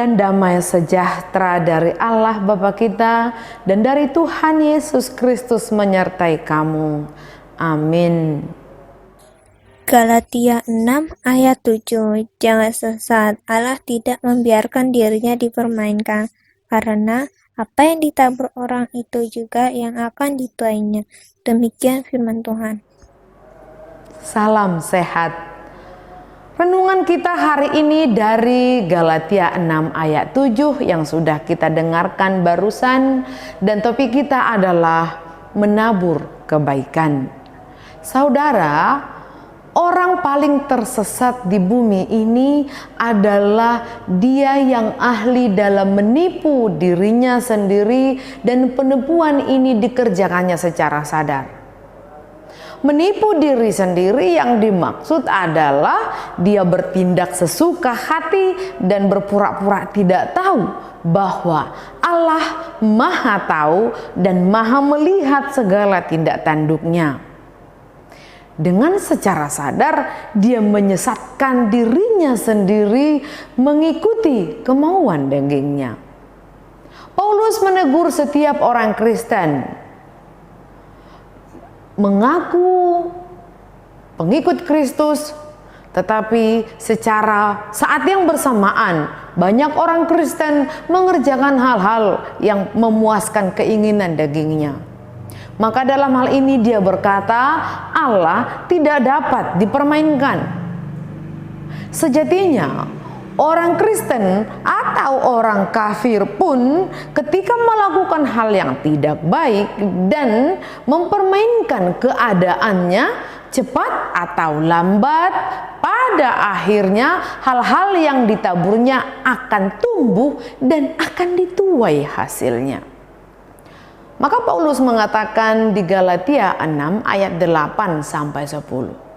dan damai sejahtera dari Allah Bapa kita dan dari Tuhan Yesus Kristus menyertai kamu. Amin. Galatia 6 ayat 7. Jangan sesat, Allah tidak membiarkan dirinya dipermainkan, karena apa yang ditabur orang itu juga yang akan dituainya. Demikian firman Tuhan. Salam sehat. Renungan kita hari ini dari Galatia 6 ayat 7 yang sudah kita dengarkan barusan, dan topik kita adalah menabur kebaikan. Saudara, orang paling tersesat di bumi ini adalah dia yang ahli dalam menipu dirinya sendiri, dan penipuan ini dikerjakannya secara sadar. Menipu diri sendiri yang dimaksud adalah dia bertindak sesuka hati dan berpura-pura tidak tahu bahwa Allah Maha tahu dan Maha melihat segala tindak tanduknya. Dengan secara sadar dia menyesatkan dirinya sendiri mengikuti kemauan dagingnya. Paulus menegur setiap orang Kristen mengaku pengikut Kristus, tetapi secara saat yang bersamaan banyak orang Kristen mengerjakan hal-hal yang memuaskan keinginan dagingnya. Maka dalam hal ini dia berkata, Allah tidak dapat dipermainkan. Sejatinya orang Kristen atau orang kafir pun ketika melakukan hal yang tidak baik dan mempermainkan keadaannya, cepat atau lambat, pada akhirnya hal-hal yang ditaburnya akan tumbuh dan akan dituai hasilnya. Maka Paulus mengatakan di Galatia 6 ayat 8 sampai 10.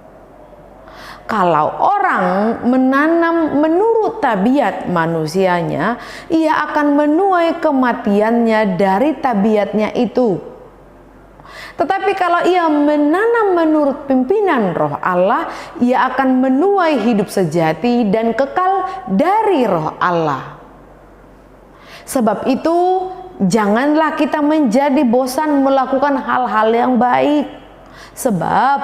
Kalau orang menanam menurut tabiat manusianya, ia akan menuai kematiannya dari tabiatnya itu. Tetapi kalau ia menanam menurut pimpinan Roh Allah, ia akan menuai hidup sejati dan kekal dari Roh Allah. Sebab itu, janganlah kita menjadi bosan melakukan hal-hal yang baik. Sebab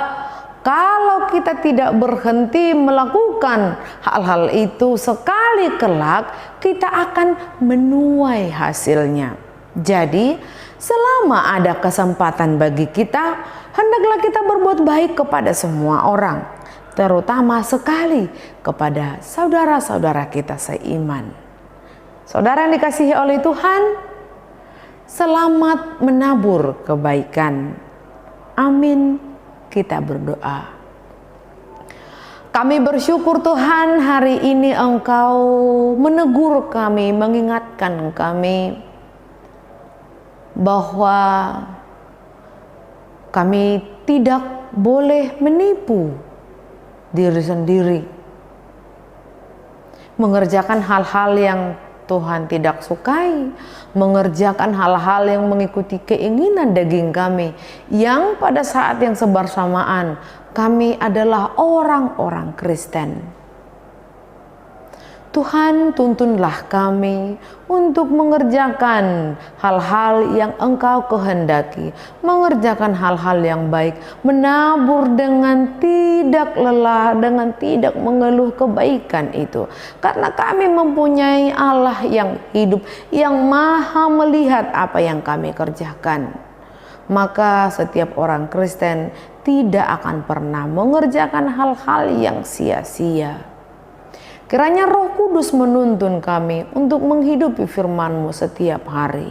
kalau kita tidak berhenti melakukan hal-hal itu, sekali kelak kita akan menuai hasilnya. Jadi, selama ada kesempatan bagi kita, hendaklah kita berbuat baik kepada semua orang, terutama sekali kepada saudara-saudara kita seiman. Saudara yang dikasihi oleh Tuhan, selamat menabur kebaikan. Amin. Kita berdoa. Kami bersyukur Tuhan, hari ini Engkau menegur kami, mengingatkan kami bahwa kami tidak boleh menipu diri sendiri, mengerjakan hal-hal yang Tuhan tidak sukai, mengerjakan hal-hal yang mengikuti keinginan daging kami, yang pada saat yang bersamaan kami adalah orang-orang Kristen. Tuhan, tuntunlah kami untuk mengerjakan hal-hal yang Engkau kehendaki, mengerjakan hal-hal yang baik, menabur dengan tidak lelah, dengan tidak mengeluh kebaikan itu. Karena kami mempunyai Allah yang hidup, yang Maha melihat apa yang kami kerjakan. Maka setiap orang Kristen tidak akan pernah mengerjakan hal-hal yang sia-sia. Kiranya Roh Kudus menuntun kami untuk menghidupi firman-Mu setiap hari.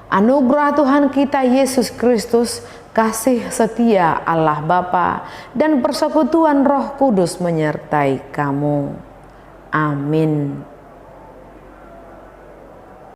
Anugerah Tuhan kita Yesus Kristus, kasih setia Allah Bapa, dan persekutuan Roh Kudus menyertai kamu. Amin.